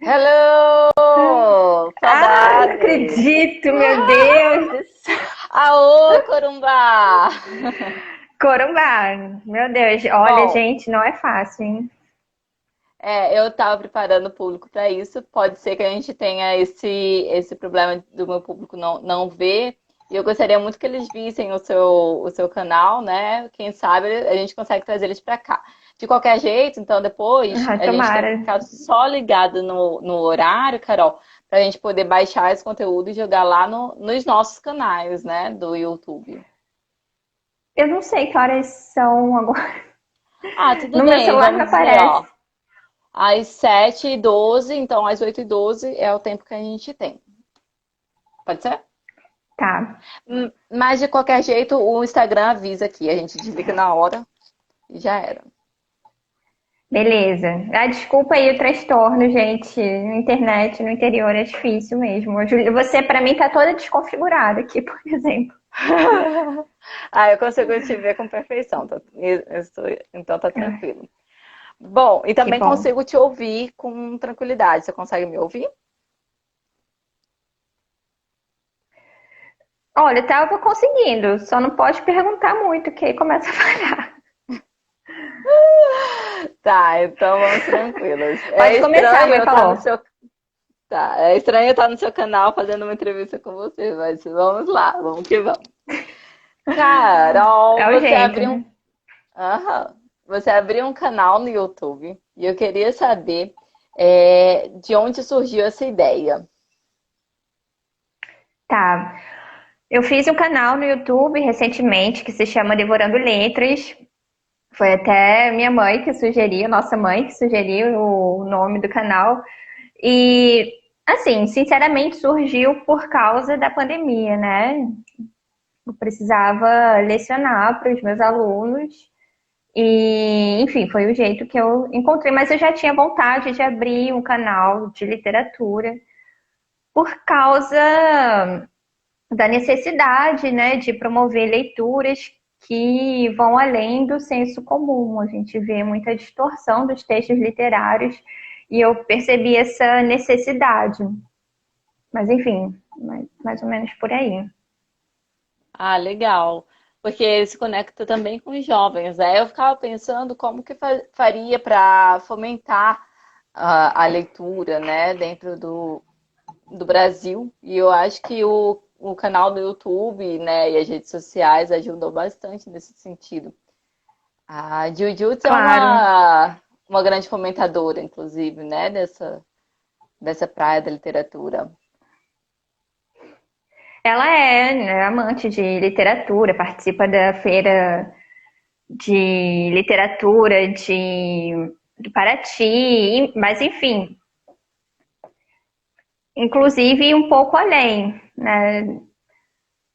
Hello! Ah, não Saudade! acredito, meu Deus do céu. Aô, Corumbá! Corumbá, meu Deus. Olha, Bom, gente, não é fácil, hein? eu estava preparando o público para isso. Pode ser que a gente tenha esse problema do meu público não ver. E eu gostaria muito que eles vissem o seu canal, né? Quem sabe a gente consegue trazer eles para cá. De qualquer jeito, então depois Ah, a gente tem que tomara. ficar só ligado no horário, Carol, para a gente poder baixar esse conteúdo e jogar lá nos nossos canais, né? Do YouTube. Eu não sei que horas são agora. Ah, tudo No meu bem, celular não vamos dizer, aparece. ó. Às 7h12, então às 8h12 é o tempo que a gente tem. Pode ser? Tá, Mas de qualquer jeito, o Instagram avisa aqui, a gente desliga na hora e já era. beleza. Ah, desculpa aí o transtorno, gente. Na internet, no interior é difícil mesmo. Você, pra mim, tá toda desconfigurada aqui, por exemplo. Ah, eu consigo te ver com perfeição, então tá tranquilo. Bom, e Que também bom. consigo te ouvir com tranquilidade. Você consegue me ouvir? Olha, tava conseguindo, só não pode perguntar muito, que aí começa a falhar. Tá, então vamos tranquilos. Pode começar, mas falou. É estranho eu estar no seu canal fazendo uma entrevista com você, mas vamos lá, vamos que vamos. Carol, É o jeito. Aham. Você abriu um canal no YouTube e eu queria saber de onde surgiu essa ideia. Tá. Eu fiz um canal no YouTube recentemente que se chama Devorando Letras. Foi até minha mãe que sugeriu, nossa mãe que sugeriu o nome do canal. E, assim, sinceramente surgiu por causa da pandemia, né? Eu precisava lecionar para os meus alunos. E, enfim, foi o jeito que eu encontrei. Mas eu já tinha vontade de abrir um canal de literatura por causa da necessidade, né, de promover leituras que vão além do senso comum. A gente vê muita distorção dos textos literários e eu percebi essa necessidade. Mas enfim, mais ou menos por aí. Ah, legal. Porque se conecta também com os jovens, né? Eu ficava pensando como que faria para fomentar a leitura, né, dentro do Brasil. E eu acho que o canal do YouTube, né, e as redes sociais ajudam bastante nesse sentido. A Jujutsu é Claro, uma grande fomentadora, inclusive, né, dessa praia da literatura. ela é, né, amante de literatura, participa da feira de literatura de Paraty, mas enfim, inclusive um pouco além, né?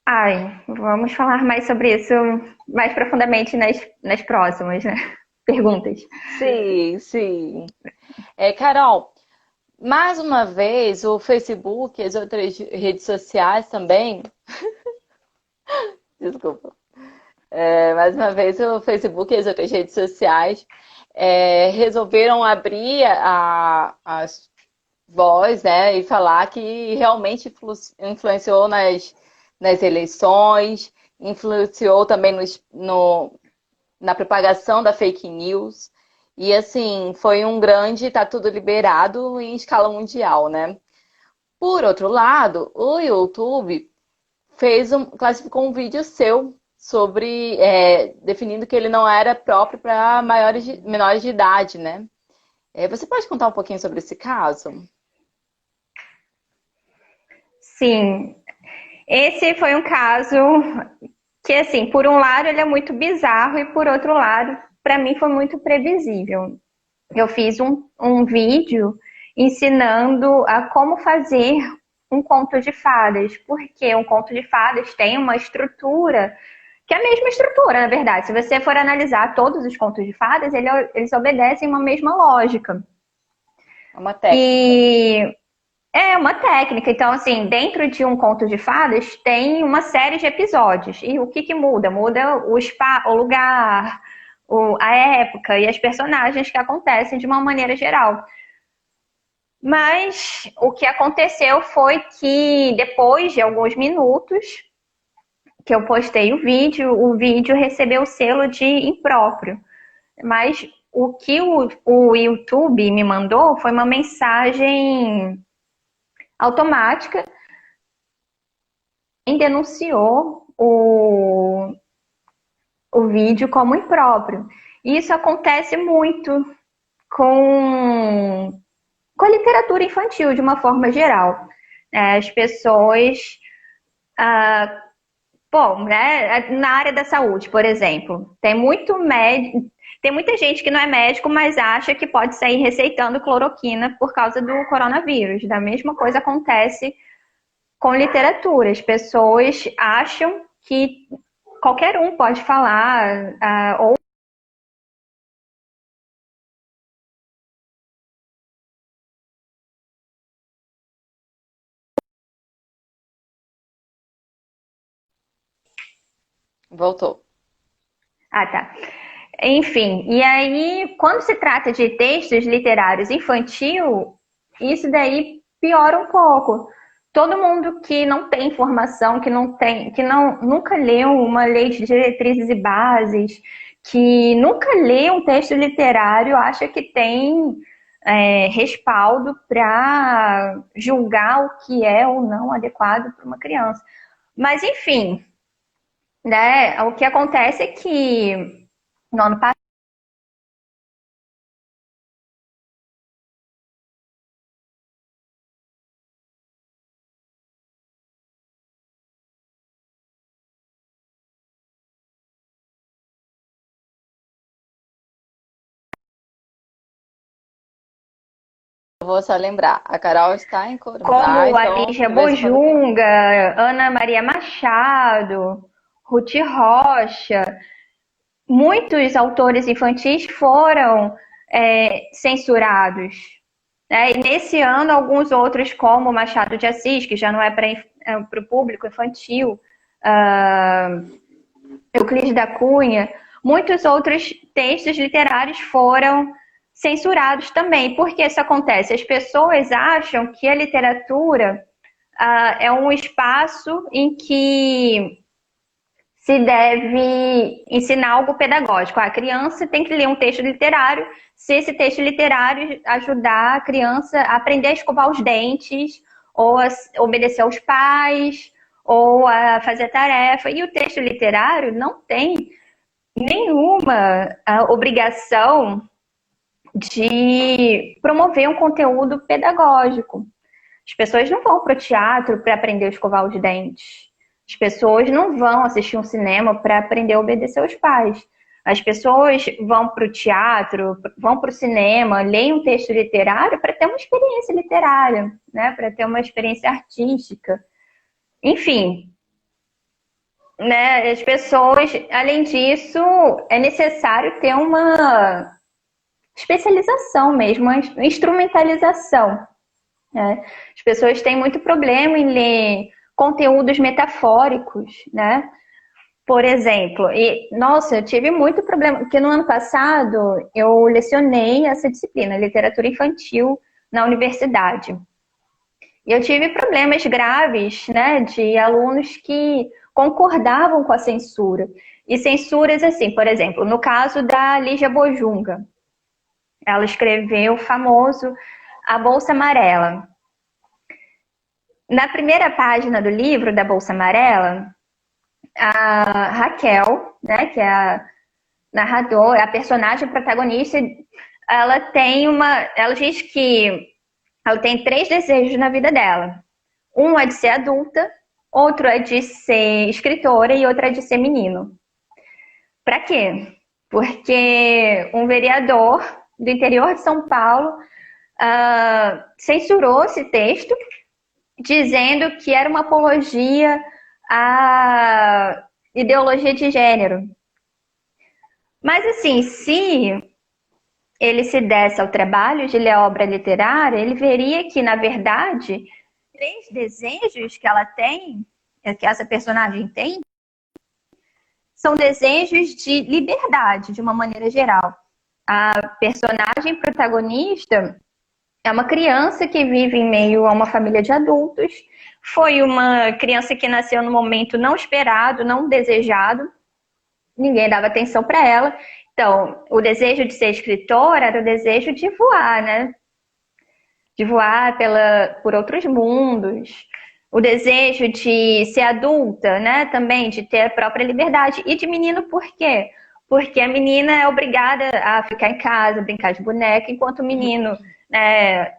Ai, vamos falar mais sobre isso mais profundamente nas próximas, né? Perguntas. Sim, sim. Carol, mais uma vez, o Facebook e as outras redes sociais também, desculpa, mais uma vez o Facebook e as outras redes sociais resolveram abrir as voz, né, e falar que realmente influenciou nas eleições, influenciou também na propagação da fake news. E assim, foi um grande, tá tudo liberado em escala mundial, né? Por outro lado, o YouTube classificou um vídeo seu sobre definindo que ele não era próprio para menores de idade, né? Você pode contar um pouquinho sobre esse caso? Sim, esse foi um caso que, assim, por um lado ele é muito bizarro e por outro lado, para mim foi muito previsível. Eu fiz um vídeo ensinando a como fazer um conto de fadas, porque um conto de fadas tem uma estrutura que é a mesma estrutura, na verdade. Se você for analisar todos os contos de fadas, eles obedecem uma mesma lógica. É uma técnica. E é uma técnica. Então, assim, dentro de um conto de fadas tem uma série de episódios. E o que muda? Muda o lugar, a época e as personagens que acontecem de uma maneira geral. Mas o que aconteceu foi que depois de alguns minutos que eu postei o vídeo recebeu o selo de impróprio. Mas o que o YouTube me mandou foi uma mensagem automática e denunciou o vídeo como impróprio. E isso acontece muito com a literatura infantil, de uma forma geral. As pessoas... bom, né, na área da saúde, por exemplo, tem muita gente que não é médico, mas acha que pode sair receitando cloroquina por causa do coronavírus. Da mesma coisa acontece com literatura. As pessoas acham que qualquer um pode falar, ou Voltou. tá. Enfim, e aí, quando se trata de textos literários infantil, isso daí piora um pouco. Todo mundo que não tem formação, nunca leu uma lei de diretrizes e bases, que nunca leu um texto literário, acha que tem respaldo para julgar o que é ou não adequado para uma criança. Mas, enfim, né, o que acontece é que no ano passado, Eu vou só lembrar, a Carol está em Corumbá, como a então Lígia de vez em quando tem. Bojunga, Ana Maria Machado, Ruth Rocha, muitos autores infantis foram censurados. Né? E nesse ano, alguns outros, como Machado de Assis, que já não é para o público infantil, Euclides da Cunha, muitos outros textos literários foram censurados também. Por que isso acontece? As pessoas acham que a literatura é um espaço em que se deve ensinar algo pedagógico. A criança tem que ler um texto literário, se esse texto literário ajudar a criança a aprender a escovar os dentes, ou a obedecer aos pais, ou a fazer tarefa. E o texto literário não tem nenhuma obrigação de promover um conteúdo pedagógico. As pessoas não vão para o teatro para aprender a escovar os dentes. As pessoas não vão assistir um cinema para aprender a obedecer aos pais. As pessoas vão para o teatro, vão para o cinema, leem um texto literário para ter uma experiência literária, né? Para ter uma experiência artística. Enfim, né? As pessoas, além disso, é necessário ter uma especialização mesmo, uma instrumentalização. Né? As pessoas têm muito problema em ler conteúdos metafóricos, né? Por exemplo, nossa, eu tive muito problema, porque no ano passado eu lecionei essa disciplina, literatura infantil, na universidade. E eu tive problemas graves, né, de alunos que concordavam com a censura. E censuras assim, por exemplo, no caso da Lígia Bojunga, ela escreveu o famoso A Bolsa Amarela. Na primeira página do livro da Bolsa Amarela, a Raquel, né, que é a narradora, a personagem protagonista, ela diz que ela tem 3 desejos na vida dela. Um é de ser adulta, outro é de ser escritora e outro é de ser menino. Para quê? Porque um vereador do interior de São Paulo censurou esse texto, dizendo que era uma apologia à ideologia de gênero. Mas, assim, se ele se desse ao trabalho de ler a obra literária, ele veria que, na verdade, 3 desejos que ela tem, que essa personagem tem, são desejos de liberdade, de uma maneira geral. A personagem protagonista, é uma criança que vive em meio a uma família de adultos. Foi uma criança que nasceu num momento não esperado, não desejado. Ninguém dava atenção para ela. Então, o desejo de ser escritora era o desejo de voar, né? De voar por outros mundos. O desejo de ser adulta, né? Também, de ter a própria liberdade. E de menino, por quê? Porque a menina é obrigada a ficar em casa, brincar de boneca, enquanto o menino, né,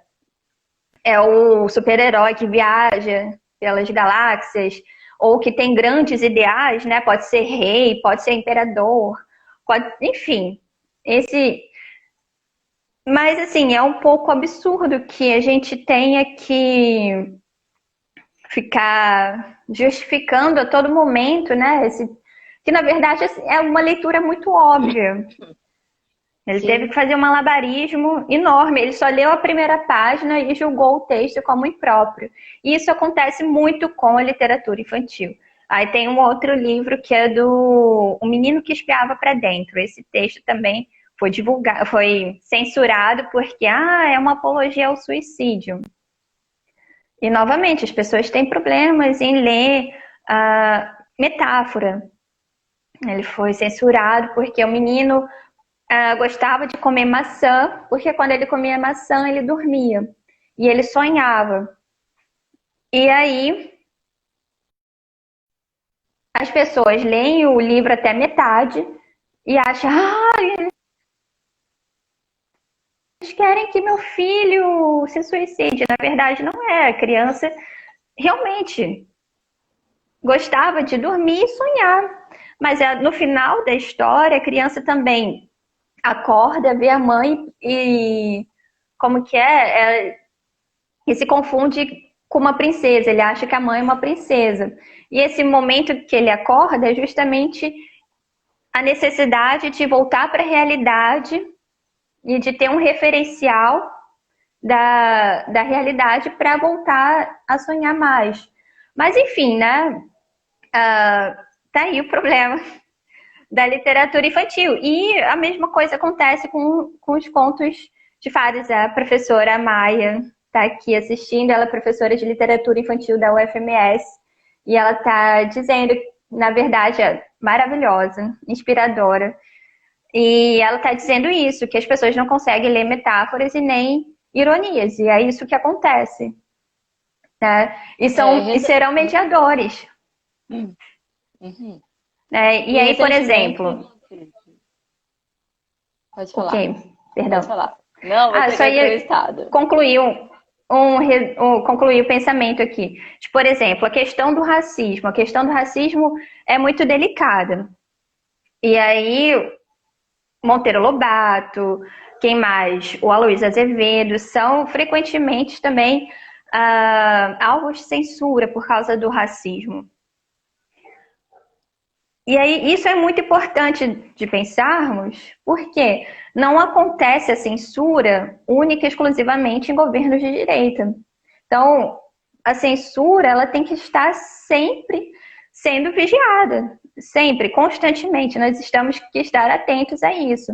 é o super-herói que viaja pelas galáxias, ou que tem grandes ideais, né? Pode ser rei, pode ser imperador, enfim. Mas, assim, é um pouco absurdo que a gente tenha que ficar justificando a todo momento, né? Que, na verdade, assim, é uma leitura muito óbvia. Ele Sim. teve que fazer um malabarismo enorme. Ele só leu a primeira página e julgou o texto como impróprio. E isso acontece muito com a literatura infantil. Aí tem um outro livro que é do O Menino que Espiava para Dentro. Esse texto também foi divulgado, foi censurado porque é uma apologia ao suicídio. E, novamente, as pessoas têm problemas em ler a metáfora. Ele foi censurado porque o menino gostava de comer maçã, porque quando ele comia maçã, ele dormia. E ele sonhava. E aí, as pessoas leem o livro até metade e acham, eles querem que meu filho se suicide. Na verdade, não é. A criança realmente gostava de dormir e sonhar. Mas no final da história, a criança também acorda, vê a mãe e como que e se confunde com uma princesa. Ele acha que a mãe é uma princesa. E esse momento que ele acorda é justamente a necessidade de voltar para a realidade e de ter um referencial da realidade para voltar a sonhar mais. Mas, enfim, né? Tá aí o problema da literatura infantil. E a mesma coisa acontece com os contos de fadas. A professora Maia está aqui assistindo, ela é professora de literatura infantil da UFMS, e ela está dizendo, na verdade, é maravilhosa, inspiradora, e ela está dizendo isso, que as pessoas não conseguem ler metáforas e nem ironias, e é isso que acontece. Né? E serão mediadores. Uhum. E aí, por exemplo... Pode falar. Ok, perdão. Pode falar. Não, vou só ia concluir concluir o pensamento aqui. Por exemplo, a questão do racismo. A questão do racismo é muito delicada. E aí, Monteiro Lobato, quem mais? O Aloysio Azevedo, são frequentemente também alvos de censura por causa do racismo. E aí, isso é muito importante de pensarmos, porque não acontece a censura única e exclusivamente em governos de direita. Então, a censura ela tem que estar sempre sendo vigiada, sempre, constantemente. Nós temos que estar atentos a isso.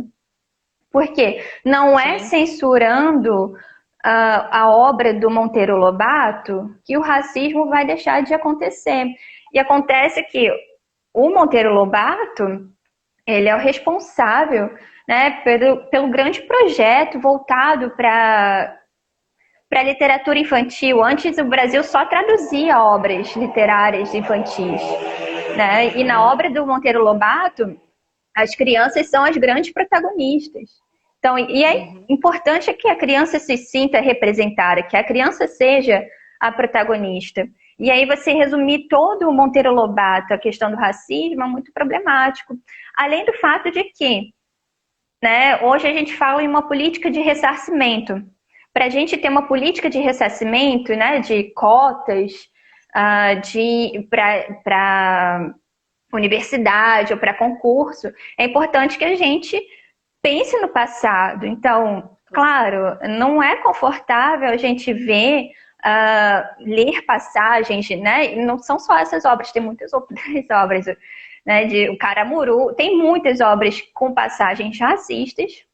Porque não é censurando a obra do Monteiro Lobato que o racismo vai deixar de acontecer. E acontece que o Monteiro Lobato, ele é o responsável, né, pelo grande projeto voltado para a literatura infantil. Antes, o Brasil só traduzia obras literárias infantis. Né? E na obra do Monteiro Lobato, as crianças são as grandes protagonistas. Então, e é importante que a criança se sinta representada, que a criança seja a protagonista. E aí você resumir todo o Monteiro Lobato, a questão do racismo, é muito problemático. Além do fato de que, né, hoje a gente fala em uma política de ressarcimento. Para a gente ter uma política de ressarcimento, né, de cotas para universidade ou para concurso, é importante que a gente pense no passado. Então, claro, não é confortável a gente ver ler passagens, né? Não são só essas obras, tem muitas outras obras, né? O Caramuru, tem muitas obras com passagens racistas,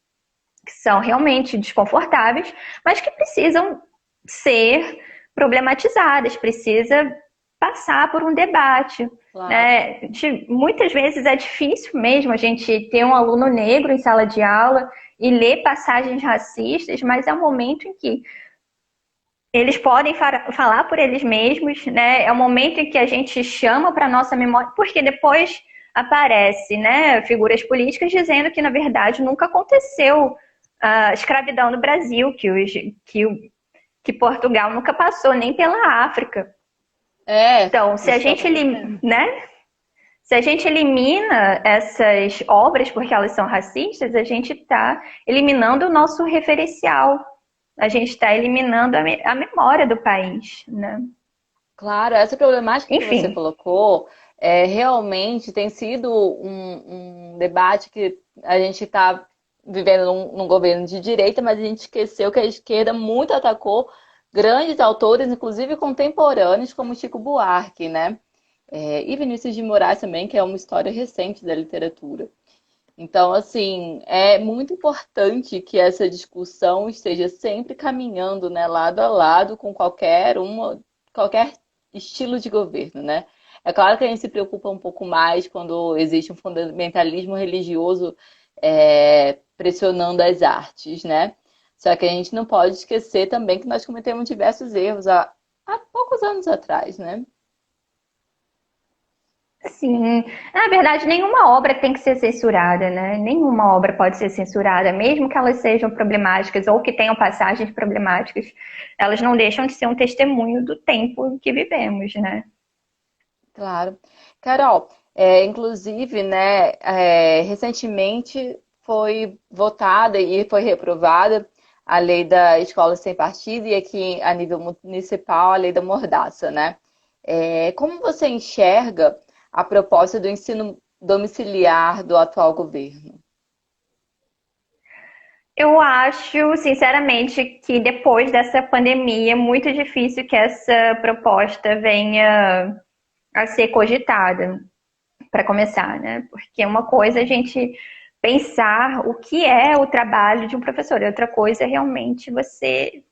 que são realmente desconfortáveis, mas que precisam ser problematizadas, precisa passar por um debate. Claro. Né? Muitas vezes é difícil mesmo a gente ter um aluno negro em sala de aula e ler passagens racistas, mas é um momento em que eles podem falar por eles mesmos, né? É um momento em que a gente chama para a nossa memória, porque depois aparece, né, figuras políticas dizendo que, na verdade, nunca aconteceu a escravidão no Brasil, que Portugal nunca passou nem pela África. Então, se a isso tá gente, acontecendo. né, se a gente elimina essas obras porque elas são racistas, a gente está eliminando o nosso referencial. A gente está eliminando a memória do país, né? Claro, essa problemática que você Enfim, colocou realmente tem sido um debate que a gente está vivendo num governo de direita, mas a gente esqueceu que a esquerda muito atacou grandes autores, inclusive contemporâneos, como Chico Buarque, né? E Vinícius de Moraes também, que é uma história recente da literatura. Então, assim, é muito importante que essa discussão esteja sempre caminhando, né, lado a lado com qualquer estilo de governo, né? É claro que a gente se preocupa um pouco mais quando existe um fundamentalismo religioso pressionando as artes, né? Só que a gente não pode esquecer também que nós cometemos diversos erros há poucos anos atrás, né? sim. Na verdade, nenhuma obra tem que ser censurada, né? Nenhuma obra pode ser censurada, mesmo que elas sejam problemáticas ou que tenham passagens problemáticas. Elas não deixam de ser um testemunho do tempo em que vivemos, né? Claro. Carol, inclusive, né, recentemente foi votada e foi reprovada a lei da escola sem partido e aqui a nível municipal a lei da mordaça, né? Como você enxerga a proposta do ensino domiciliar do atual governo? Eu acho, sinceramente, que depois dessa pandemia é muito difícil que essa proposta venha a ser cogitada, para começar, né? Porque uma coisa é a gente pensar o que é o trabalho de um professor, e outra coisa é realmente você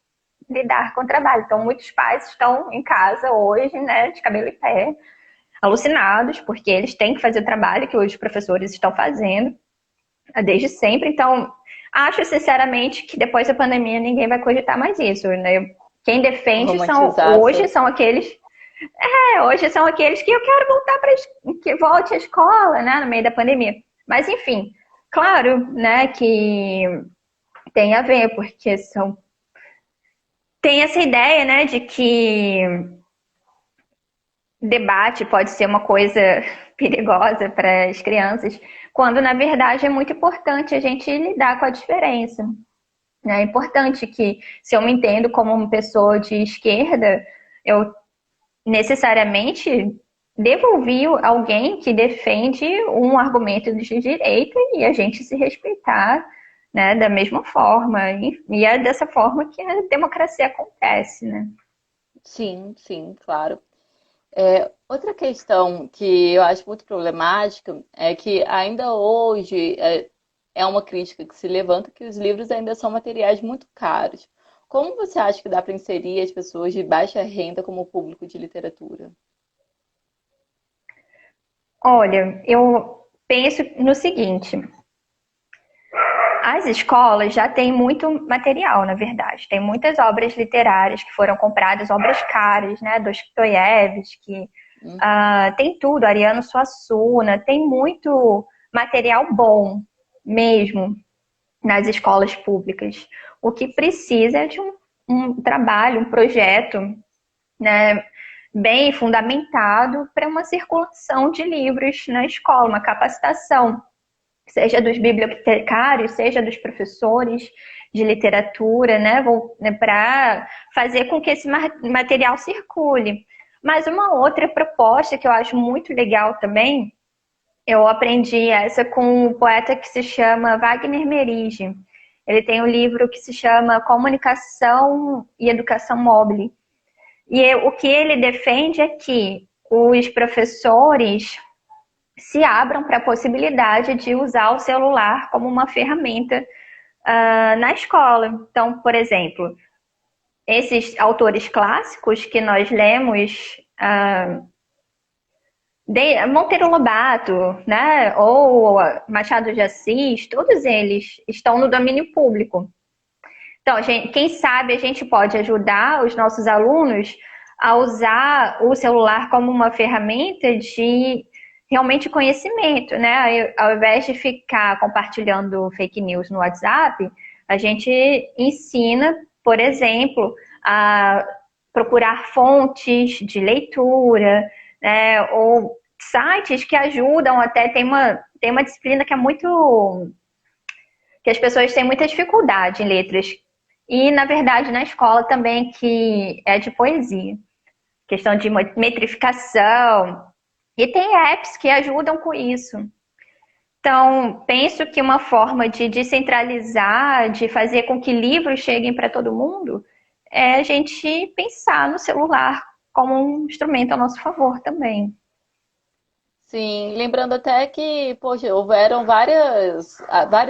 lidar com o trabalho. Então, muitos pais estão em casa hoje, né, de cabelo em pé, alucinados, porque eles têm que fazer o trabalho que os professores estão fazendo desde sempre. Então, acho sinceramente que depois da pandemia ninguém vai cogitar mais isso, né? Quem defende Romantizar hoje essa. são aqueles hoje são aqueles que eu quero voltar para que volte à escola, né, no meio da pandemia. Mas enfim, claro, né, que tem a ver, porque tem essa ideia, né, de que debate pode ser uma coisa perigosa para as crianças, quando na verdade é muito importante a gente lidar com a diferença. Né? É importante que, se eu me entendo como uma pessoa de esquerda, eu necessariamente devolvi alguém que defende um argumento de direita e a gente se respeitar, né, da mesma forma. E é dessa forma que a democracia acontece, né? Sim, sim, claro. Outra questão que eu acho muito problemática é que ainda hoje é uma crítica que se levanta que os livros ainda são materiais muito caros. Como você acha que dá para inserir as pessoas de baixa renda como público de literatura? Olha, eu penso no seguinte: as escolas já têm muito material, na verdade. Tem muitas obras literárias que foram compradas, obras caras, né? Dostoiévski, Hum, tem tudo, Ariano Suassuna, tem muito material bom mesmo nas escolas públicas. O que precisa é de um trabalho, um projeto, né, bem fundamentado para uma circulação de livros na escola, uma capacitação, seja dos bibliotecários, seja dos professores de literatura, né, para fazer com que esse material circule. Mas uma outra proposta que eu acho muito legal também, eu aprendi essa com um poeta que se chama Wagner Merige. Ele tem um livro que se chama Comunicação e Educação Móvel. E o que ele defende é que os professores se abram para a possibilidade de usar o celular como uma ferramenta na escola. Então, por exemplo, esses autores clássicos que nós lemos, Monteiro Lobato, né, ou Machado de Assis, todos eles estão no domínio público. Então, quem sabe a gente pode ajudar os nossos alunos a usar o celular como uma ferramenta de realmente conhecimento, né? Ao invés de ficar compartilhando fake news no WhatsApp, a gente ensina, por exemplo, a procurar fontes de leitura, né? Ou sites que ajudam até, tem uma disciplina que é muito... que as pessoas têm muita dificuldade em letras. E, na verdade, na escola também, que é de poesia. Questão de metrificação. E tem apps que ajudam com isso. Então, penso que uma forma de descentralizar, de fazer com que livros cheguem para todo mundo, é a gente pensar no celular como um instrumento a nosso favor também. Sim, lembrando até que, poxa, houveram vários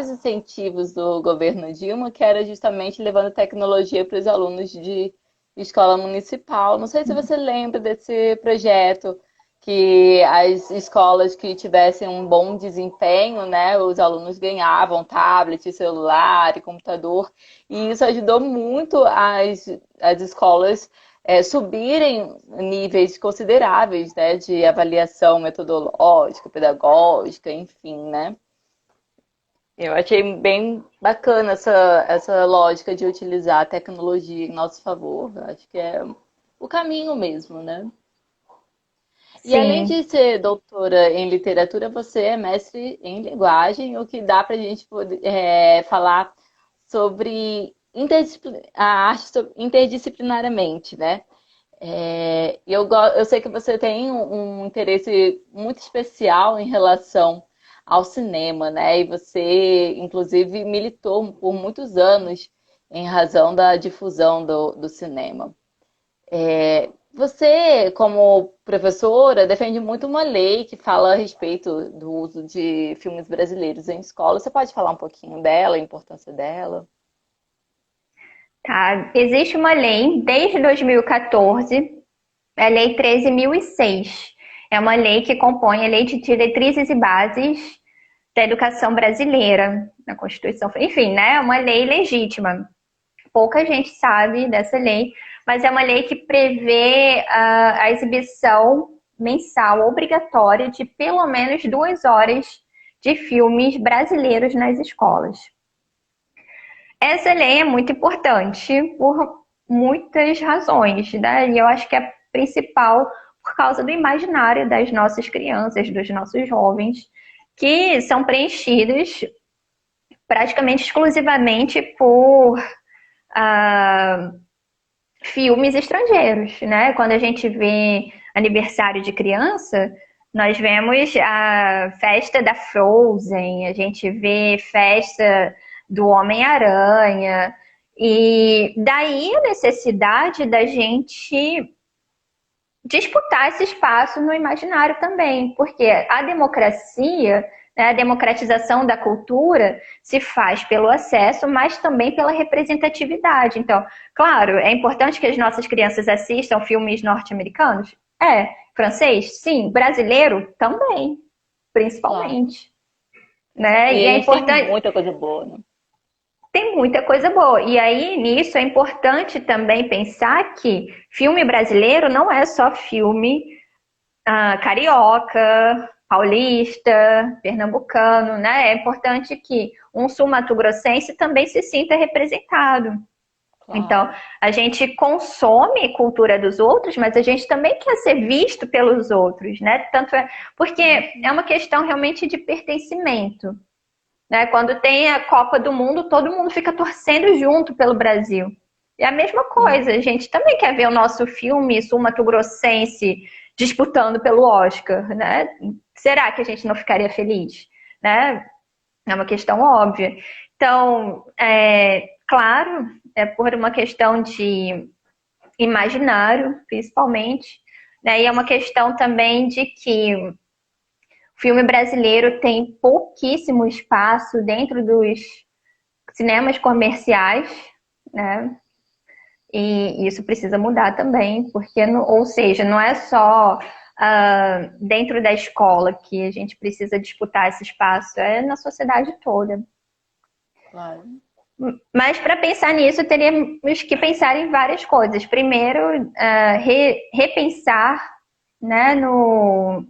incentivos do governo Dilma, que era justamente levando tecnologia para os alunos de escola municipal. Não sei se você lembra desse projeto, que as escolas que tivessem um bom desempenho, né, os alunos ganhavam tablet, celular e computador, e isso ajudou muito as escolas subirem níveis consideráveis, né, de avaliação metodológica, pedagógica, enfim, né? Eu achei bem bacana essa lógica de utilizar a tecnologia em nosso favor. Eu acho que é o caminho mesmo, né? E além de Sim. ser doutora em literatura, você é mestre em linguagem, o que dá para a gente poder, falar sobre a arte interdisciplinarmente, né? Eu sei que você tem um interesse muito especial em relação ao cinema, né? E você, inclusive, militou por muitos anos em razão da difusão do cinema. Você, como professora, defende muito uma lei que fala a respeito do uso de filmes brasileiros em escola. Você pode falar um pouquinho dela, a importância dela? Tá. Existe uma lei desde 2014, é a Lei 13.006. É uma lei que compõe a Lei de Diretrizes e Bases da Educação Brasileira, na Constituição. Enfim, né? É uma lei legítima. Pouca gente sabe dessa lei, mas é uma lei que prevê a exibição mensal obrigatória de pelo menos 2 horas de filmes brasileiros nas escolas. Essa lei é muito importante por muitas razões, né? E eu acho que é principal por causa do imaginário das nossas crianças, dos nossos jovens, que são preenchidos praticamente exclusivamente por filmes estrangeiros, né? Quando a gente vê aniversário de criança, nós vemos a festa da Frozen, a gente vê festa do Homem-Aranha, e daí a necessidade da gente disputar esse espaço no imaginário também, porque a democracia, né, a democratização da cultura se faz pelo acesso, mas também pela representatividade. Então, claro, é importante que as nossas crianças assistam filmes norte-americanos? É. Francês? Sim. Brasileiro? Também, Claro. principalmente. Né? E E a é gente tem importante, muita coisa boa, né? tem muita coisa boa. E aí, nisso, é importante também pensar que filme brasileiro não é só filme carioca, paulista, pernambucano, né? É importante que um sul-mato-grossense também se sinta representado. Então, Claro. a gente consome cultura dos outros, mas a gente também quer ser visto pelos outros, né? Tanto é porque é uma questão realmente de pertencimento, né? Quando tem a Copa do Mundo, todo mundo fica torcendo junto pelo Brasil. É a mesma coisa, a gente também quer ver o nosso filme sul-mato-grossense disputando pelo Oscar, né? Será que a gente não ficaria feliz, né? É uma questão óbvia. Então, claro, é por uma questão de imaginário, principalmente, né? E é uma questão também de que o filme brasileiro tem pouquíssimo espaço dentro dos cinemas comerciais, né? E isso precisa mudar também, porque, ou seja, não é só dentro da escola que a gente precisa disputar esse espaço, é na sociedade toda. Claro. Mas para pensar nisso, teríamos que pensar em várias coisas. Primeiro, repensar, né, no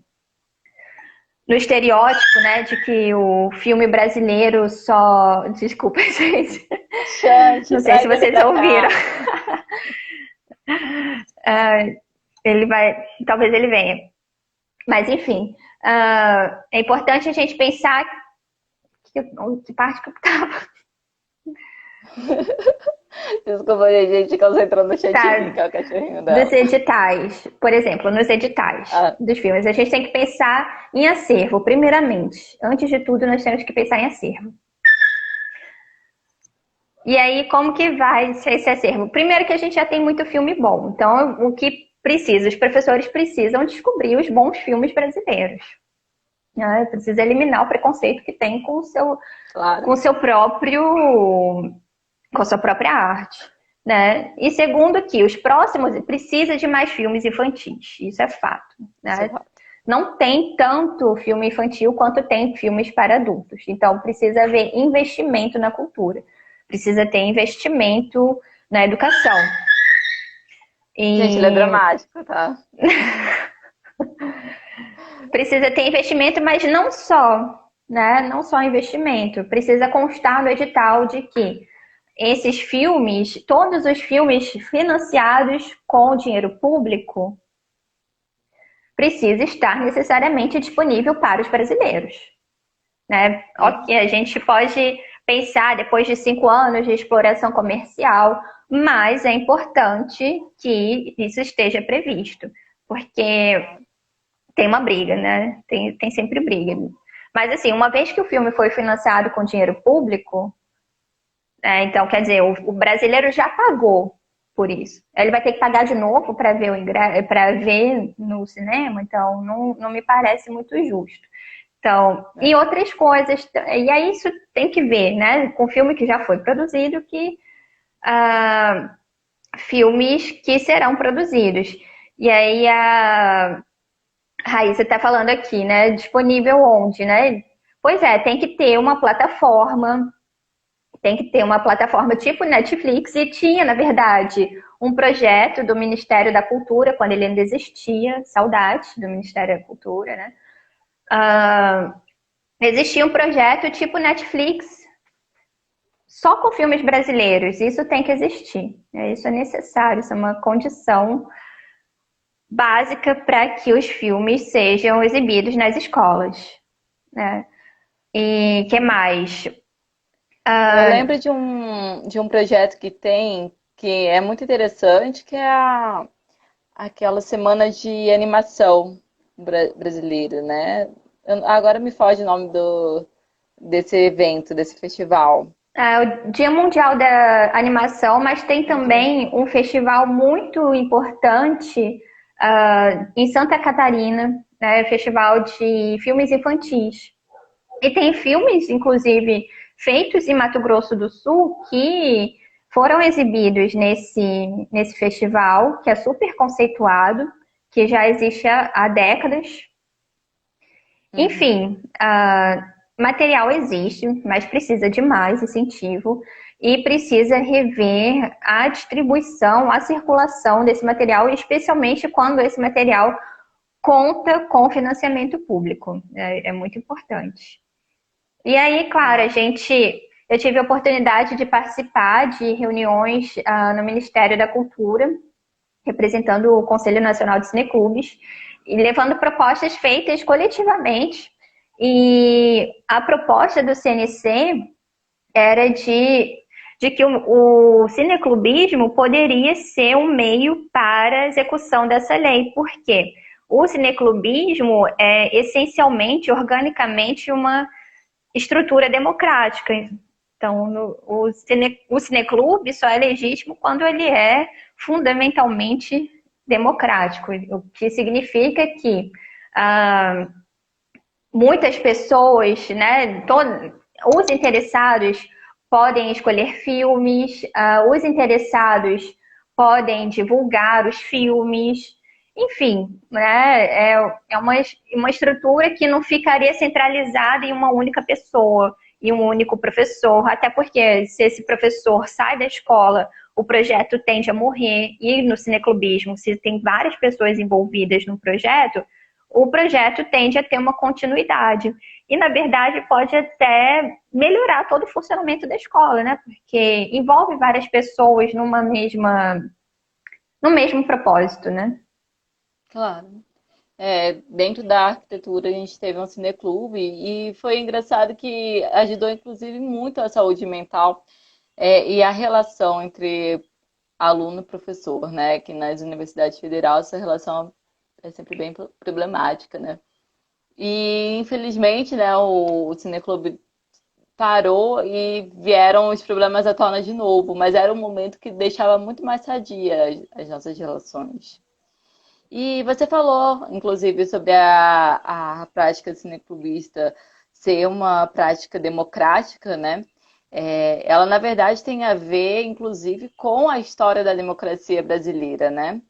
estereótipo, né, de que o filme brasileiro só... Desculpa, gente. Chante, Não sei se traz ele vocês pra ouviram. cá. Ele vai... Talvez ele venha. Mas, enfim. É importante a gente pensar... Que parte que eu estava? Desculpa, a gente concentrou no chantilly, que Tá. é o cachorrinho Dos dela. editais, por exemplo, nos editais Ah, dos filmes, a gente tem que pensar em acervo, primeiramente. Antes de tudo, nós temos que pensar em acervo. E aí, como que vai ser esse acervo? Primeiro que a gente já tem muito filme bom. Então, o que precisa? Os professores precisam descobrir os bons filmes brasileiros. Né? Precisa eliminar o preconceito que tem com claro. com a sua própria arte. Né? E segundo que os próximos precisa de mais filmes infantis. Isso é fato. Né? Não tem tanto filme infantil quanto tem filmes para adultos. Então, precisa haver investimento na cultura. Precisa ter investimento na educação. Gente, ele é dramático, tá? Precisa ter investimento, mas não só, né? Não só investimento. Precisa constar no edital de que esses filmes, todos os filmes financiados com dinheiro público, precisa estar necessariamente disponível para os brasileiros. Né? Ok, a gente pode pensar depois de 5 anos de exploração comercial, mas é importante que isso esteja previsto, porque tem uma briga, né? Tem sempre briga. Mas assim, uma vez que o filme foi financiado com dinheiro público, então quer dizer, o brasileiro já pagou por isso. Ele vai ter que pagar de novo para ver para ver no cinema, então não me parece muito justo. Então, e outras coisas. E aí isso tem que ver, né? Com filme que já foi produzido, que filmes que serão produzidos. E aí a Raíssa está falando aqui, né? Disponível onde, né? Pois é, tem que ter uma plataforma tipo Netflix, e tinha, na verdade, um projeto do Ministério da Cultura, quando ele ainda existia, saudade do Ministério da Cultura, né? Existia um projeto tipo Netflix, só com filmes brasileiros. Isso tem que existir. Isso é necessário, isso é uma condição básica para que os filmes sejam exibidos nas escolas. Né? E que mais? Eu lembro de um projeto que tem, que é muito interessante, que é aquela semana de animação brasileira, né? Agora me foge o nome desse evento, desse festival. O Dia Mundial da Animação, mas tem também um festival muito importante em Santa Catarina, né? Festival de filmes infantis. E tem filmes, inclusive, feitos em Mato Grosso do Sul que foram exibidos nesse festival, que é super conceituado, que já existe há décadas. Enfim, material existe, mas precisa de mais incentivo e precisa rever a distribuição, a circulação desse material, especialmente quando esse material conta com financiamento público. É muito importante. E aí, claro, eu tive a oportunidade de participar de reuniões no Ministério da Cultura, representando o Conselho Nacional de Cineclubes, e levando propostas feitas coletivamente. E a proposta do CNC era de que o cineclubismo poderia ser um meio para a execução dessa lei. Por quê? O cineclubismo é essencialmente, organicamente, uma estrutura democrática. Então, o cineclube só é legítimo quando ele é fundamentalmente democrático, o que significa que muitas pessoas, né, os interessados podem escolher filmes, os interessados podem divulgar os filmes, enfim, né? É uma estrutura que não ficaria centralizada em uma única pessoa e um único professor, até porque se esse professor sai da escola, o projeto tende a morrer, e no cineclubismo, se tem várias pessoas envolvidas no projeto, o projeto tende a ter uma continuidade. E, na verdade, pode até melhorar todo o funcionamento da escola, né? Porque envolve várias pessoas no mesmo propósito, né? Claro. Dentro da arquitetura a gente teve um cineclube e foi engraçado que ajudou inclusive muito a saúde mental e a relação entre aluno e professor, né? Que nas universidades federais essa relação é sempre bem problemática, né? E infelizmente, né, o cineclube parou e vieram os problemas à tona de novo, mas era um momento que deixava muito mais sadia as nossas relações. E você falou, inclusive, sobre a prática cineclubista ser uma prática democrática, né? Ela, na verdade, tem a ver, inclusive, com a história da democracia brasileira, né?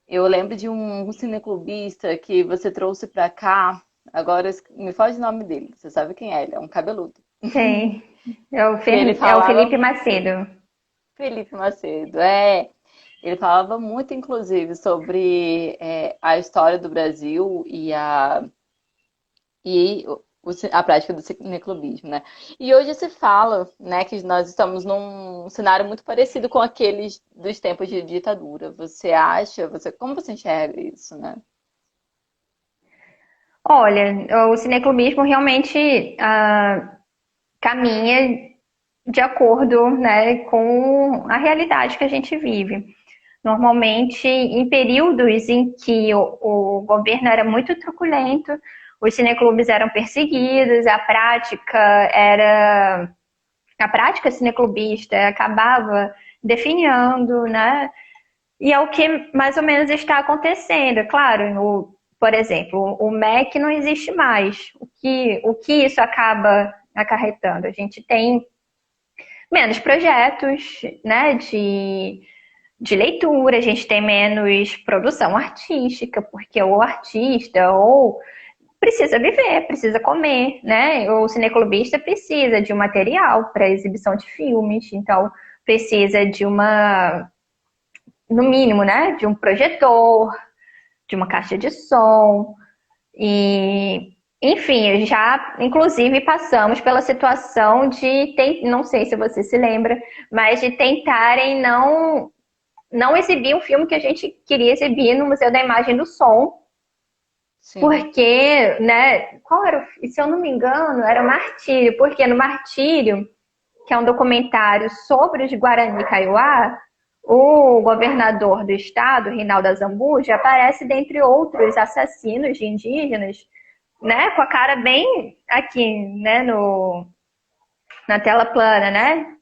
Eu lembro de um cineclubista que você trouxe para cá, agora me foge o nome dele, você sabe quem é, ele é um cabeludo. Sim. É o, Que ele é o falava Felipe Macedo. Felipe Macedo, ele falava muito, inclusive, sobre a história do Brasil a prática do cineclubismo, né? E hoje se fala, né, que nós estamos num cenário muito parecido com aqueles dos tempos de ditadura. Você acha, como você enxerga isso, né? Olha, o cineclubismo realmente caminha de acordo, né, com a realidade que a gente vive. Normalmente, em períodos em que o governo era muito truculento, os cineclubes eram perseguidos, a prática cineclubista acabava definhando, né? E é o que mais ou menos está acontecendo. Claro, por exemplo, o MEC não existe mais. O que isso acaba acarretando? A gente tem menos projetos, né, de leitura, a gente tem menos produção artística, porque o artista ou precisa viver, precisa comer, né? O cineclubista precisa de um material para exibição de filmes, então precisa no mínimo, né, de um projetor, de uma caixa de som e enfim, já inclusive passamos pela situação não sei se você se lembra, mas de tentarem não exibir um filme que a gente queria exibir no Museu da Imagem e do Som, Sim. porque, né, se eu não me engano, era Martírio, porque no Martírio, que é um documentário sobre os Guarani Kaiowá, o governador do estado, Reinaldo Azambuja, aparece dentre outros assassinos de indígenas, né, com a cara bem aqui, né, na tela plana, né?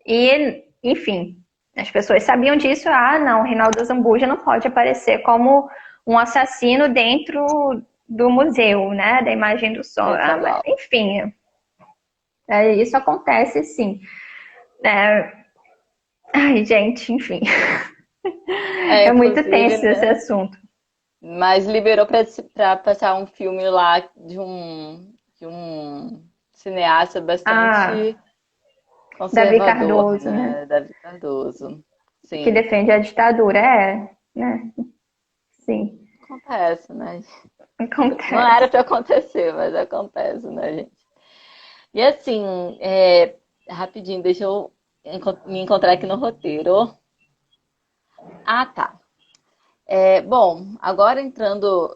E, enfim, as pessoas sabiam disso. Ah, não, Reinaldo Zambuja não pode aparecer como um assassino dentro do museu, né? Da imagem do som. Ah, mas, Exato. enfim, isso acontece sim. Ai, gente, enfim. É muito Inclusive, tenso esse né? assunto. Mas liberou para passar um filme lá de um cineasta Ah, bastante Davi conservador, Cardoso, né? né? Davi Cardoso. Que Sim, defende a ditadura. Né? Sim, acontece, né? Não era acontece. para acontecer, mas acontece, né, gente? E assim, rapidinho, deixa eu me encontrar aqui no roteiro. Ah, tá. Bom, agora entrando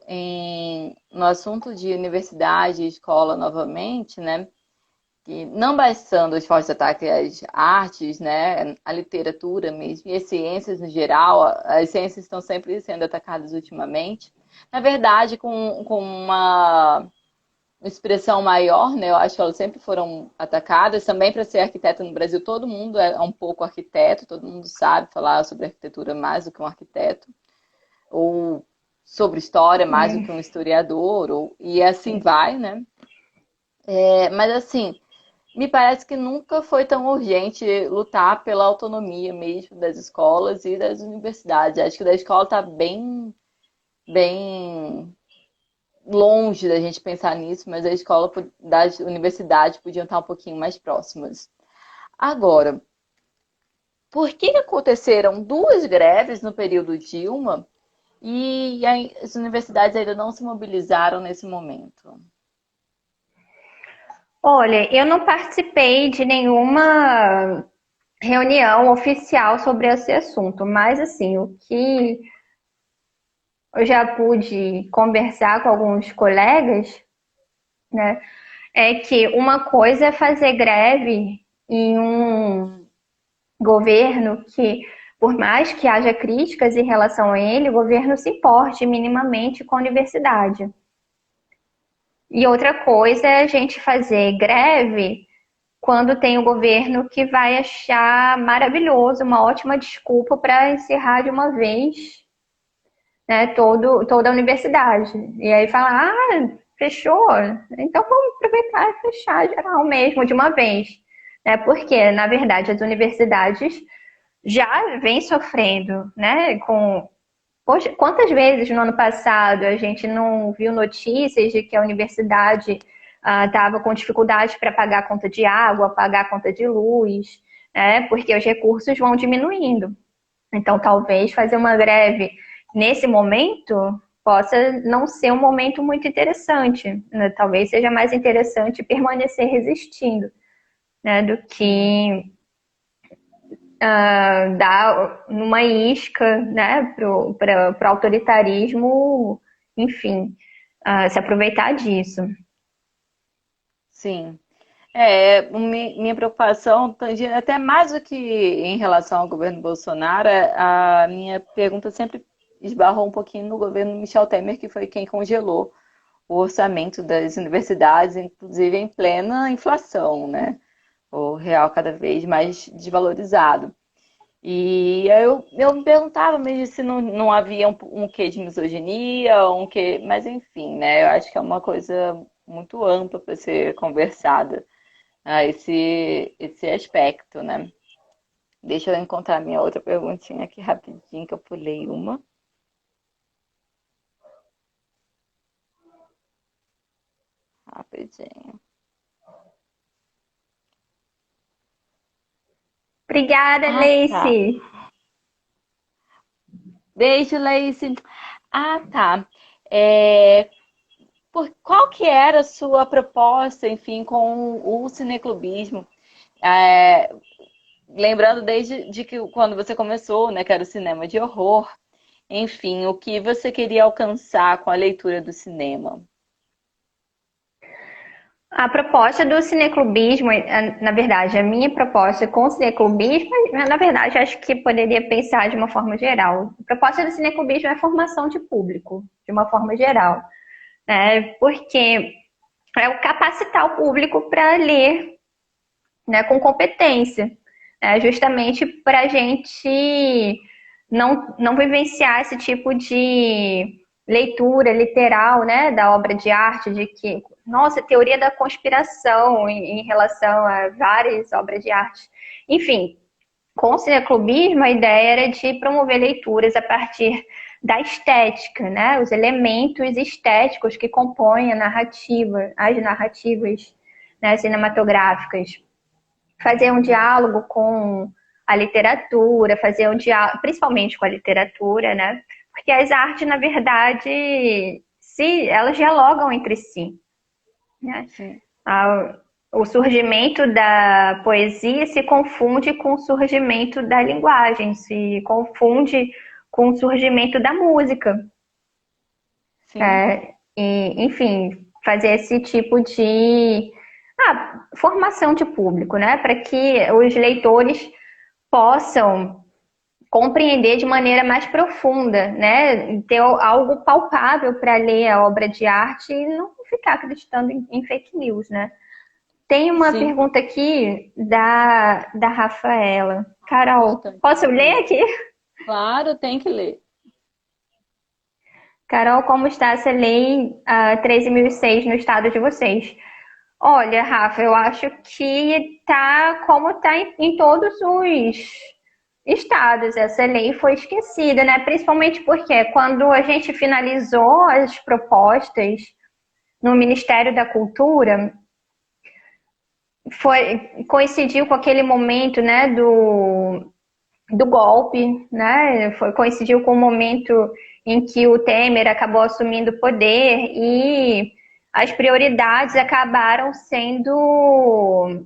no assunto de universidade e escola novamente, né? Que não bastando os fortes ataques às artes, né? A literatura mesmo, e as ciências no geral, as ciências estão sempre sendo atacadas ultimamente. Na verdade, com uma expressão maior, né? Eu acho que elas sempre foram atacadas. Também para ser arquiteto no Brasil, todo mundo é um pouco arquiteto, todo mundo sabe falar sobre arquitetura mais do que um arquiteto ou sobre história mais do que um historiador, e assim Sim. vai, né? Mas assim, me parece que nunca foi tão urgente lutar pela autonomia mesmo das escolas e das universidades. Acho que da escola está bem longe da gente pensar nisso, mas a escola das universidades podiam estar um pouquinho mais próximas. Agora, por que aconteceram duas greves no período Dilma e as universidades ainda não se mobilizaram nesse momento? Olha, eu não participei de nenhuma reunião oficial sobre esse assunto, mas assim, o que eu já pude conversar com alguns colegas, né, é que uma coisa é fazer greve em um governo que, por mais que haja críticas em relação a ele, o governo se importe minimamente com a universidade. E outra coisa é a gente fazer greve quando tem um governo que vai achar maravilhoso, uma ótima desculpa para encerrar de uma vez, né, toda a universidade. E aí fala, fechou? Então vamos aproveitar e fechar geral mesmo de uma vez. Né? Porque, na verdade, as universidades já vêm sofrendo, né? Poxa, quantas vezes no ano passado a gente não viu notícias de que a universidade estava com dificuldade para pagar a conta de água, pagar a conta de luz, né? Porque os recursos vão diminuindo. Então, talvez fazer uma greve nesse momento possa não ser um momento muito interessante, né? Talvez seja mais interessante permanecer resistindo, né? Do que dar numa isca, né? Para o autoritarismo, enfim, se aproveitar disso. Sim. Minha preocupação tange até mais do que em relação ao governo Bolsonaro, a minha pergunta sempre esbarrou um pouquinho no governo Michel Temer, que foi quem congelou o orçamento das universidades, inclusive em plena inflação, né? O real cada vez mais desvalorizado. E aí eu me perguntava mesmo se não havia um quê de misoginia, um quê, mas enfim, né? Eu acho que é uma coisa muito ampla para ser conversada, esse aspecto, né? Deixa eu encontrar minha outra perguntinha aqui rapidinho, que eu pulei uma. Rapidinho. Obrigada, Ah, tá. Lacey. Beijo, Lacey. Ah, tá. É, qual que era a sua proposta, enfim, com o cineclubismo? É, lembrando desde de que quando você começou, né, que era o cinema de horror, enfim, o que você queria alcançar com a leitura do cinema? A proposta do cineclubismo, na verdade, a minha proposta com o cineclubismo, na verdade, acho que poderia pensar de uma forma geral. A proposta do cineclubismo é a formação de público, de uma forma geral, né? Porque é o capacitar o público para ler, né, com competência, né? Justamente para a gente não vivenciar esse tipo de leitura literal, né, da obra de arte, de que, nossa, teoria da conspiração em relação a várias obras de arte. Enfim, com o cineclubismo, a ideia era de promover leituras a partir da estética, né, os elementos estéticos que compõem a narrativa, as narrativas, né, cinematográficas. Fazer um diálogo com a literatura, fazer um diálogo, principalmente com a literatura, né? Porque as artes, na verdade, elas dialogam entre si, né? Sim. O surgimento da poesia se confunde com o surgimento da linguagem, se confunde com o surgimento da música. Sim. Enfim, fazer esse tipo de formação de público, né? Para que os leitores possam compreender de maneira mais profunda, né? Ter algo palpável para ler a obra de arte e não ficar acreditando em fake news, né? Tem uma Sim. pergunta aqui da Rafaela. Carol, Importante. posso ler aqui? Claro, tem que ler. Carol, como está essa lei 13.006 no estado de vocês? Olha, Rafa, eu acho que tá como tá em todos os estados. Essa lei foi esquecida, né? Principalmente porque quando a gente finalizou as propostas no Ministério da Cultura, coincidiu com aquele momento, né, do golpe, né? Coincidiu com o momento em que o Temer acabou assumindo o poder e as prioridades acabaram sendo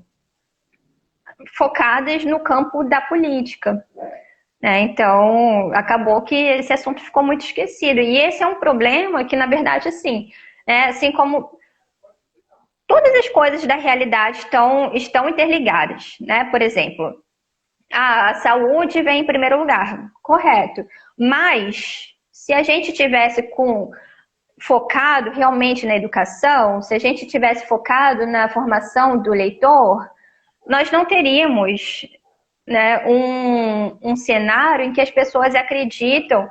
focadas no campo da política, né? Então, acabou que esse assunto ficou muito esquecido. E esse é um problema que, na verdade, assim, né, assim como todas as coisas da realidade estão interligadas, né? Por exemplo, a saúde vem em primeiro lugar, correto. Mas se a gente tivesse focado realmente na educação, se a gente tivesse focado na formação do leitor, nós não teríamos, né, um cenário em que as pessoas acreditam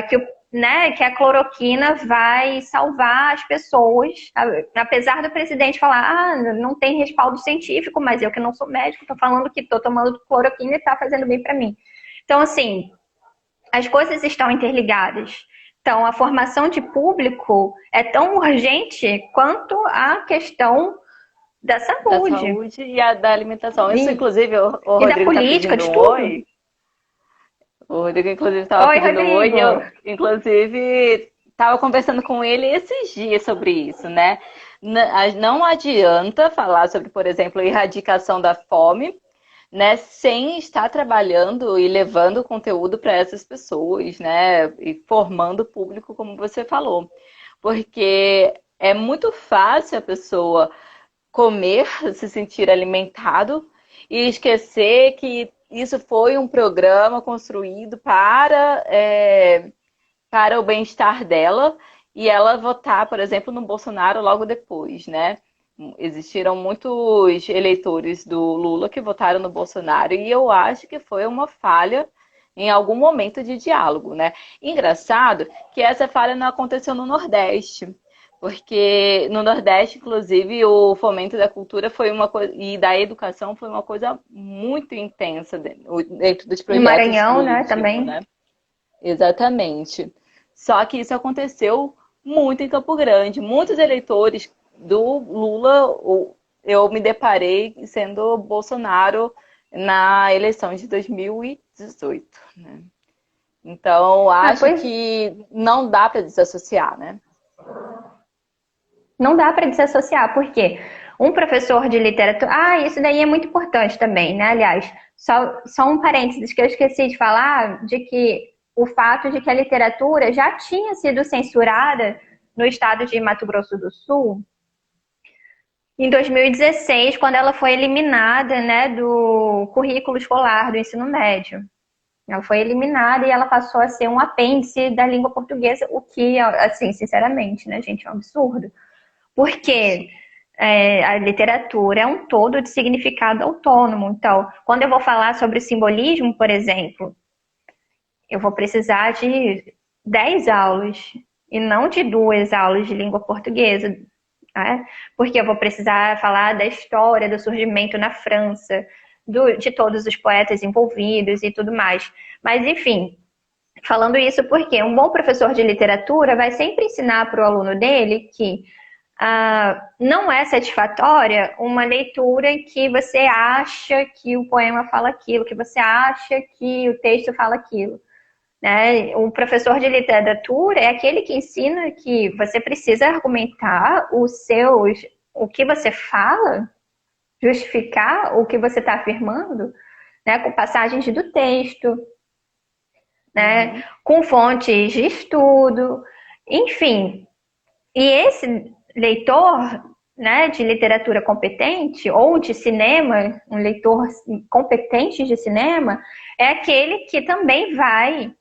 que a cloroquina vai salvar as pessoas, apesar do presidente falar, não tem respaldo científico, mas eu que não sou médico, estou falando que estou tomando cloroquina e está fazendo bem para mim. Então, assim, as coisas estão interligadas. Então, a formação de público é tão urgente quanto a questão da Da saúde. saúde e a da alimentação. Isso, inclusive, o E da Rodrigo tá política, pedindo de um tudo. oi. O Rodrigo, inclusive, estava Oi, pedindo um oi e Rodrigo. eu, inclusive, estava conversando com ele esses dias sobre isso, né? Não adianta falar sobre, por exemplo, a erradicação da fome, né, sem estar trabalhando e levando conteúdo para essas pessoas, né, e formando o público, como você falou. Porque é muito fácil a pessoa comer, se sentir alimentado e esquecer que isso foi um programa construído para o bem-estar dela e ela votar, por exemplo, no Bolsonaro logo depois, né? Existiram muitos eleitores do Lula que votaram no Bolsonaro e eu acho que foi uma falha em algum momento de diálogo, né? Engraçado que essa falha não aconteceu no Nordeste, porque no Nordeste, inclusive, o fomento da cultura foi uma coisa e da educação foi uma coisa muito intensa dentro dos No projetos que Maranhão, Lula né, tinha, também. né? Exatamente. Só que isso aconteceu muito em Campo Grande. Muitos eleitores do Lula, eu me deparei sendo Bolsonaro na eleição de 2018, né? Então, acho Pois que não dá para desassociar, né? não dá para desassociar, porque um professor de literatura. Isso daí é muito importante também, né? Aliás, só um parênteses que eu esqueci de falar, de que o fato de que a literatura já tinha sido censurada no estado de Mato Grosso do Sul em 2016, quando ela foi eliminada, né, do currículo escolar do ensino médio. Ela foi eliminada e ela passou a ser um apêndice da língua portuguesa, o que, assim, sinceramente, né, gente, é um absurdo. Porque a literatura é um todo de significado autônomo. Então, quando eu vou falar sobre simbolismo, por exemplo, eu vou precisar de 10 aulas e não de 2 aulas de língua portuguesa, né? Porque eu vou precisar falar da história do surgimento na França, de todos os poetas envolvidos e tudo mais. Mas, enfim, falando isso porque um bom professor de literatura vai sempre ensinar para o aluno dele que não é satisfatória uma leitura em que você acha que o poema fala aquilo, que você acha que o texto fala aquilo, né? O professor de literatura é aquele que ensina que você precisa argumentar o que você fala, justificar o que você está afirmando, né? Com passagens do texto, né? Uhum. Com fontes de estudo, enfim. E esse leitor, né, de literatura competente ou de cinema, um leitor competente de cinema, é aquele que também vai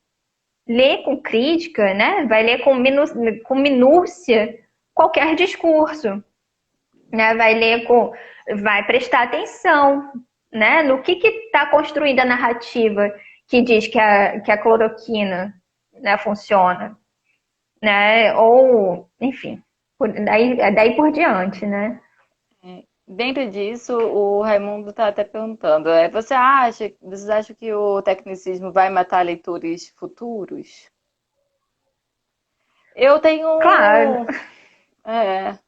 ler com crítica, né, vai ler com minúcia qualquer discurso, né, vai prestar atenção, né, no que está construindo a narrativa que diz que a cloroquina, né, funciona, né, ou, enfim, daí por diante, né? dentro disso, o Raimundo está até perguntando, vocês acham que o tecnicismo vai matar leitores futuros? Eu Claro, tenho.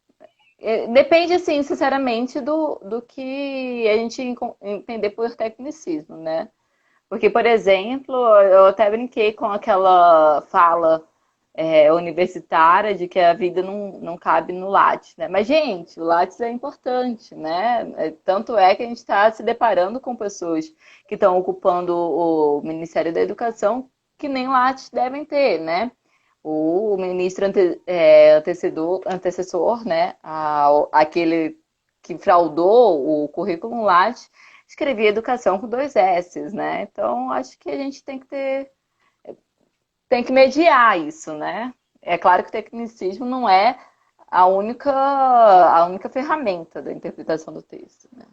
É, depende, assim, sinceramente, do que a gente entender por tecnicismo, né? Porque, por exemplo, eu até brinquei com aquela fala universitária de que a vida não cabe no Lattes, né? Mas, gente, o Lattes é importante, né? Tanto é que a gente está se deparando com pessoas que estão ocupando o Ministério da Educação que nem Lattes devem ter, né? O ministro antecessor, né? Aquele que fraudou o currículo Lattes, escrevia educação com dois S's, né? Então, acho que a gente tem que mediar isso, né? É claro que o tecnicismo não é a única ferramenta da interpretação do texto, né?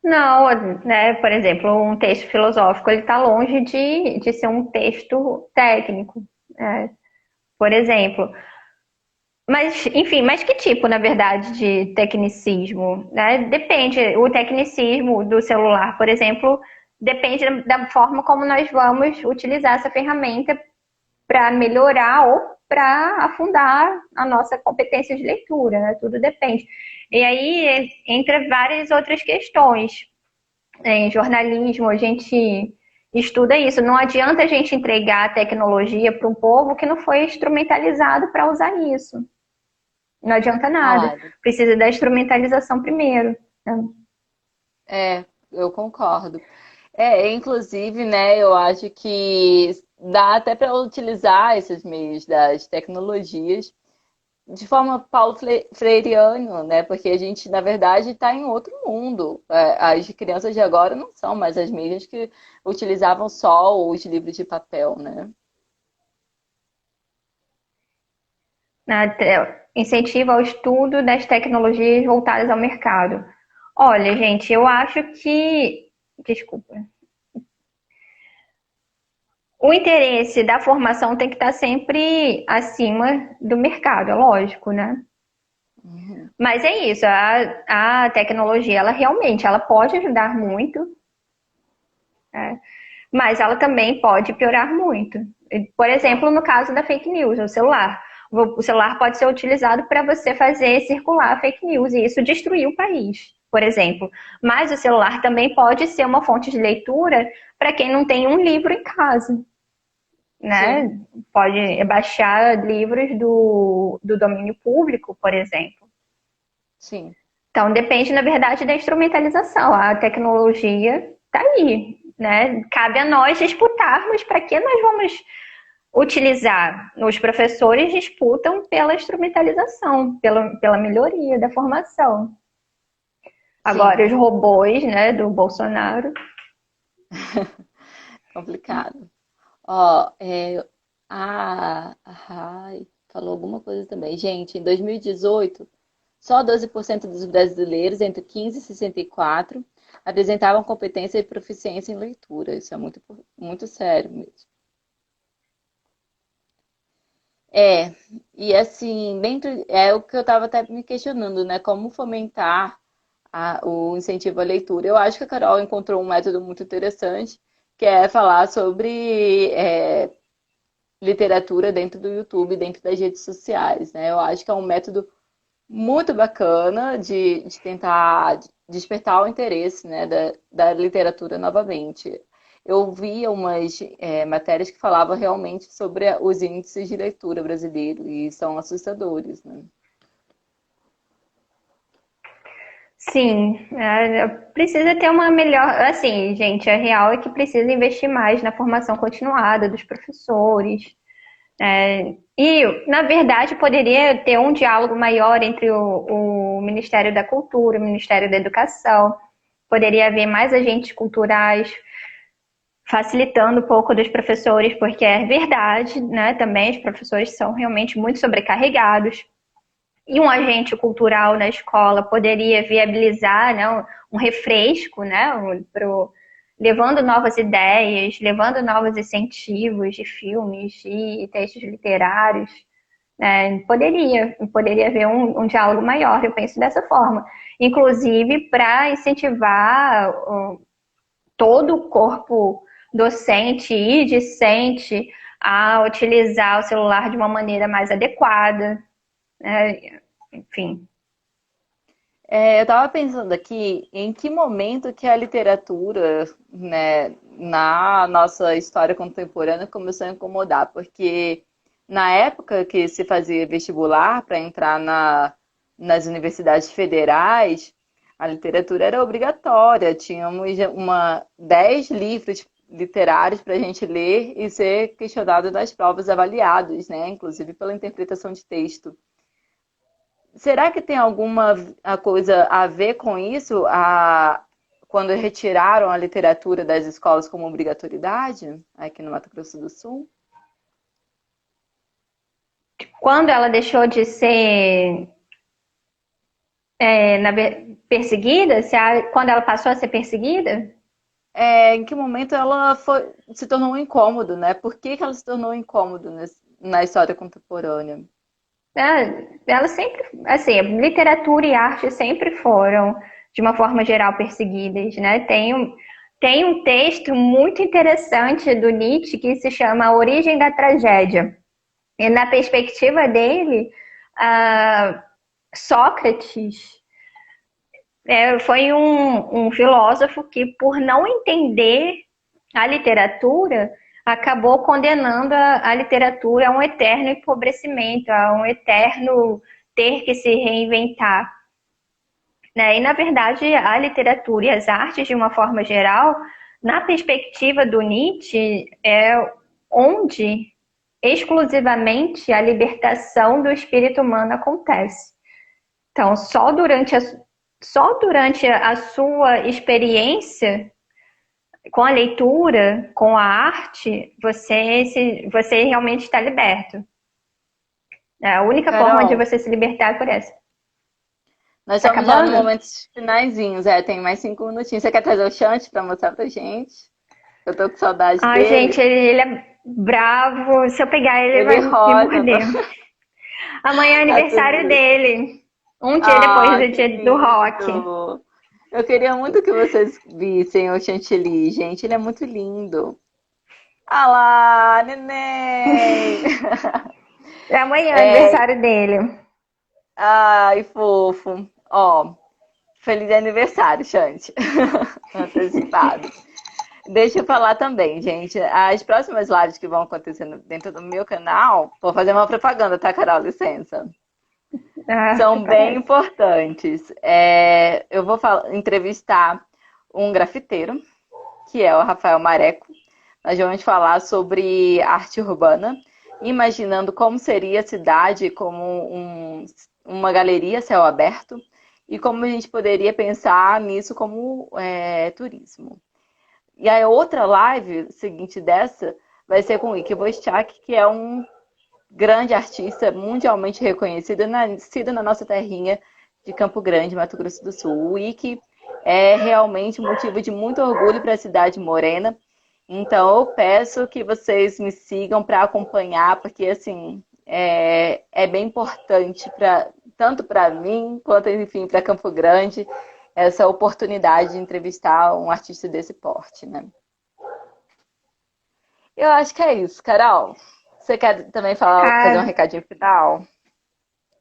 não, né? Por exemplo, um texto filosófico ele está longe de ser um texto técnico, né? Por exemplo. Mas, enfim, mas que tipo, na verdade, de tecnicismo, né? Depende. O tecnicismo do celular, por exemplo, depende da forma como nós vamos utilizar essa ferramenta para melhorar ou para afundar a nossa competência de leitura, né? Tudo depende. E aí entra várias outras questões. Em jornalismo, a gente estuda isso. Não adianta a gente entregar a tecnologia para um povo que não foi instrumentalizado para usar isso. Não adianta nada. Claro. Precisa da instrumentalização primeiro, né? Eu concordo. Inclusive, né, eu acho que dá até para utilizar esses meios das tecnologias de forma Paulo Freireano, né? Porque a gente, na verdade, está em outro mundo. As crianças de agora não são mais as mesmas que utilizavam só os livros de papel, né? Incentiva ao estudo das tecnologias voltadas ao mercado. Olha, gente, eu acho que. Desculpa. O interesse da formação tem que estar sempre acima do mercado, é lógico, né? Uhum. Mas é isso, a tecnologia, ela realmente, ela pode ajudar muito, né? Mas ela também pode piorar muito. Por exemplo, no caso da fake news, o celular. O celular pode ser utilizado para você fazer circular fake news e isso destruir o país, por exemplo. Mas o celular também pode ser uma fonte de leitura para quem não tem um livro em casa, Sim, né? Pode baixar livros do domínio público, por exemplo. sim, Então, depende, na verdade, da instrumentalização. A tecnologia está aí, né? Cabe a nós disputarmos para que nós vamos utilizar. Os professores disputam pela instrumentalização, pela melhoria da formação. Agora, sim. os robôs, né, do Bolsonaro. Complicado. Ó, a Rai falou alguma coisa também. Gente, em 2018, só 12% dos brasileiros entre 15 e 64 apresentavam competência e proficiência em leitura. Isso é muito, muito sério mesmo. É, e assim, é o que eu estava até me questionando, né? Como fomentar o incentivo à leitura. Eu acho que a Carol encontrou um método muito interessante, que é falar sobre literatura dentro do YouTube, dentro das redes sociais, né? Eu acho que é um método muito bacana de tentar despertar o interesse, né, da literatura novamente. Eu vi umas matérias que falavam realmente sobre os índices de leitura brasileiro e são assustadores, né? Sim, precisa ter uma melhor. Assim, gente, a real é que precisa investir mais na formação continuada dos professores. E, na verdade, poderia ter um diálogo maior entre o Ministério da Cultura, o Ministério da Educação. Poderia haver mais agentes culturais, facilitando um pouco dos professores, porque é verdade, né? Também os professores são realmente muito sobrecarregados. E um agente cultural na escola poderia viabilizar, né, um refresco, né, levando novas ideias, levando novos incentivos de filmes e textos literários. Poderia haver um diálogo maior, eu penso dessa forma. Inclusive para incentivar todo o corpo docente e discente a utilizar o celular de uma maneira mais adequada, né? Enfim. Eu estava pensando aqui em que momento que a literatura, né, na nossa história contemporânea começou a incomodar, porque na época que se fazia vestibular para entrar nas universidades federais, a literatura era obrigatória, tínhamos 10 livros literários para a gente ler e ser questionado nas provas avaliados, né, inclusive pela interpretação de texto. Será que tem alguma coisa a ver com isso, quando retiraram a literatura das escolas como obrigatoriedade, aqui no Mato Grosso do Sul? Quando ela deixou de ser perseguida, quando ela passou a ser perseguida? Em que momento ela se tornou um incômodo, né? Por que ela se tornou um incômodo na história contemporânea? Ela sempre, assim, literatura e arte sempre foram, de uma forma geral, perseguidas, né? Tem um texto muito interessante do Nietzsche que se chama A Origem da Tragédia. E na perspectiva dele, Sócrates foi um filósofo que, por não entender a literatura, acabou condenando a literatura a um eterno empobrecimento, a um eterno ter que se reinventar. Né? E, na verdade, a literatura e as artes, de uma forma geral, na perspectiva do Nietzsche, é onde exclusivamente a libertação do espírito humano acontece. Então, só durante a sua experiência com a leitura, com a arte, você realmente está liberto. A única Carol, forma de você se libertar é por essa. Nós estamos já no momentos finaizinhos, tem mais 5 minutinhos. Você quer trazer o chante para mostrar pra gente? Eu tô com saudade dele. Ai, gente, ele é bravo. Se eu pegar ele vai roda, me morder. Amanhã é aniversário dele. Um dia depois do dia do rock. Eu queria muito que vocês vissem o chantilly, gente. Ele é muito lindo. Ah lá, neném! Amanhã é aniversário dele. Ai, fofo. Ó, feliz aniversário, Chante. Antecipado. Deixa eu falar também, gente. As próximas lives que vão acontecendo dentro do meu canal, vou fazer uma propaganda, tá, Carol? Licença. São bem importantes. Eu vou entrevistar um grafiteiro, que é o Rafael Mareco. Nós vamos falar sobre arte urbana, imaginando como seria a cidade como uma galeria a céu aberto e como a gente poderia pensar nisso como turismo. E a outra live seguinte dessa vai ser com o Ike Wojciak, que é um grande artista mundialmente reconhecido, nascido na nossa terrinha de Campo Grande, Mato Grosso do Sul. O Ike é realmente motivo de muito orgulho para a cidade morena. Então eu peço que vocês me sigam para acompanhar, porque assim é bem importante tanto para mim quanto, enfim, para Campo Grande, essa oportunidade de entrevistar um artista desse porte, né? Eu acho que é isso, Carol. Você quer também fazer um recadinho final?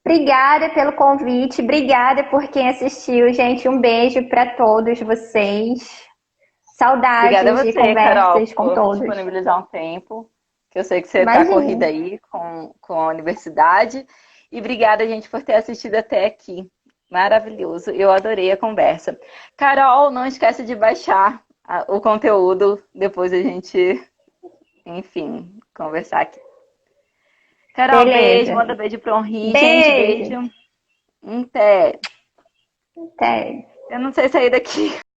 Obrigada pelo convite, obrigada por quem assistiu, gente. Um beijo para todos vocês. Saudades Obrigada a você, de conversas Carol, com todos. Disponibilizar um tempo, que eu sei que você está corrida aí com a universidade. E obrigada, gente, por ter assistido até aqui. Maravilhoso, eu adorei a conversa. Carol, não esquece de baixar o conteúdo, depois a gente, enfim, conversar aqui. Carol, beijo, manda beijo pro Henri. Gente, beijo. Até. Até. Eu não sei sair daqui.